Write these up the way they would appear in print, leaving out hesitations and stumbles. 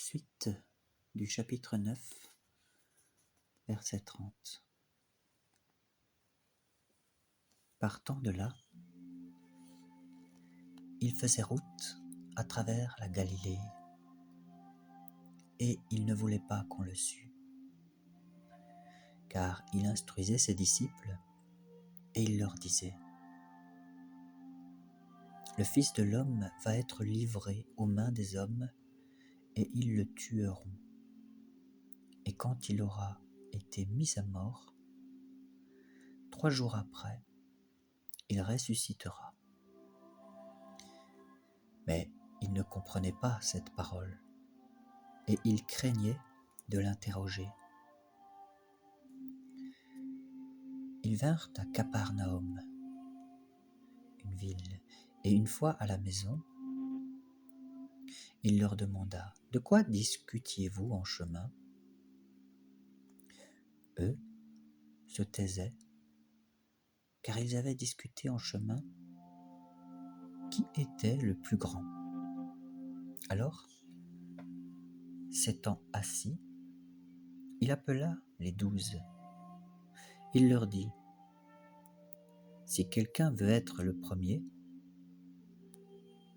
Suite du chapitre 9, verset 30. Partant de là, il faisait route à travers la Galilée, et il ne voulait pas qu'on le sût, car il instruisait ses disciples, et il leur disait : Le Fils de l'homme va être livré aux mains des hommes, et ils le tueront. Et quand il aura été mis à mort, 3 jours après, il ressuscitera. Mais ils ne comprenaient pas cette parole, et ils craignaient de l'interroger. Ils vinrent à Capernaum, une ville, et une fois à la maison, il leur demanda : De quoi discutiez-vous en chemin ? Eux se taisaient, car ils avaient discuté en chemin qui était le plus grand. Alors, s'étant assis, il appela les 12. Il leur dit : Si quelqu'un veut être le premier,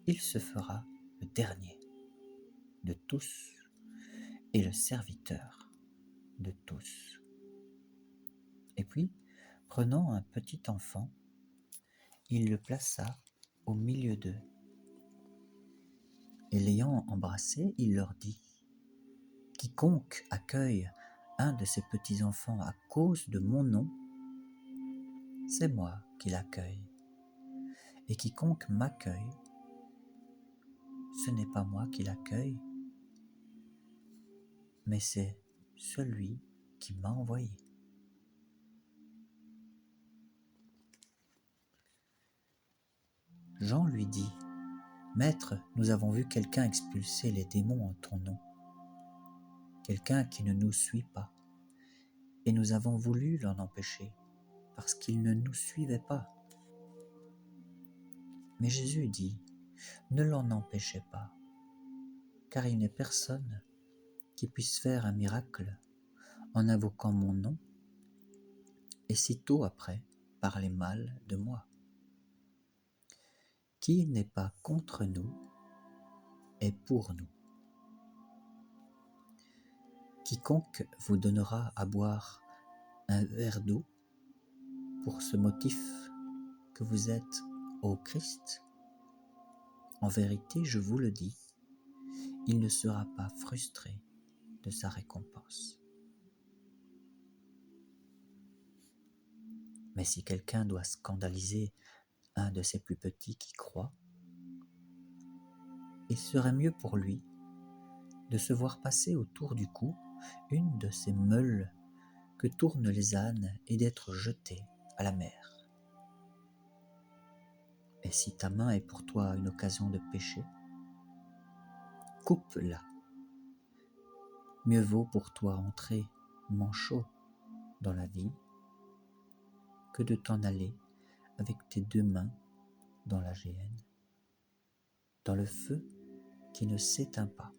il se fera le dernier de tous et le serviteur de tous. Et puis, prenant un petit enfant, il le plaça au milieu d'eux. Et l'ayant embrassé, il leur dit : Quiconque accueille un de ces petits enfants à cause de mon nom, c'est moi qui l'accueille. Et quiconque m'accueille, ce n'est pas moi qui l'accueille, mais c'est celui qui m'a envoyé. Jean lui dit : Maître, nous avons vu quelqu'un expulser les démons en ton nom, quelqu'un qui ne nous suit pas, et nous avons voulu l'en empêcher, parce qu'il ne nous suivait pas. Mais Jésus dit : Ne l'en empêchez pas, car il n'est personne qui puisse faire un miracle en invoquant mon nom, et sitôt après parler mal de moi. Qui n'est pas contre nous est pour nous. Quiconque vous donnera à boire un verre d'eau pour ce motif que vous êtes au Christ, en vérité, je vous le dis, il ne sera pas frustré de sa récompense. Mais si quelqu'un doit scandaliser un de ses plus petits qui croit, il serait mieux pour lui de se voir passer autour du cou une de ces meules que tournent les ânes et d'être jeté à la mer. Et si ta main est pour toi une occasion de pécher, coupe-la. Mieux vaut pour toi entrer manchot dans la vie que de t'en aller avec tes 2 mains dans la géhenne, dans le feu qui ne s'éteint pas.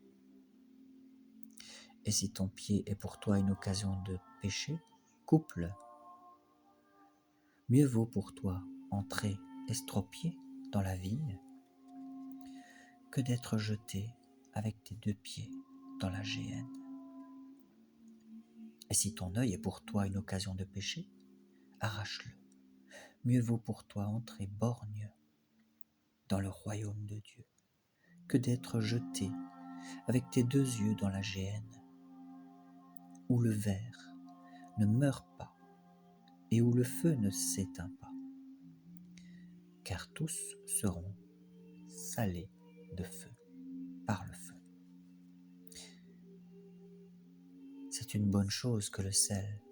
Et si ton pied est pour toi une occasion de péché, coupe-le. Mieux vaut pour toi entrer estropié dans la vigne que d'être jeté avec tes 2 pieds dans la géhenne. Et si ton œil est pour toi une occasion de péché, arrache-le. Mieux vaut pour toi entrer borgne dans le royaume de Dieu que d'être jeté avec tes 2 yeux dans la géhenne, où le ver ne meurt pas et où le feu ne s'éteint pas, car tous seront salés de feu par le feu. C'est une bonne chose que le sel,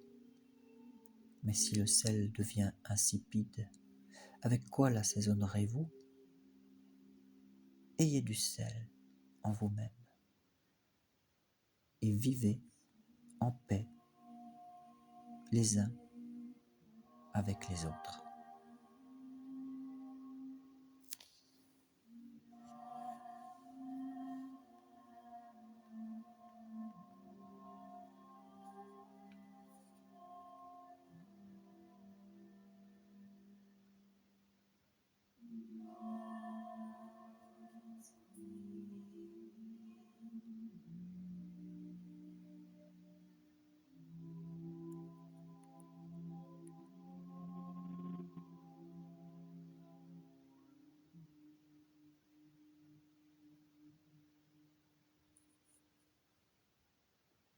mais si le sel devient insipide, avec quoi l'assaisonnerez-vous ? Ayez du sel en vous-même et vivez en paix les uns avec les autres.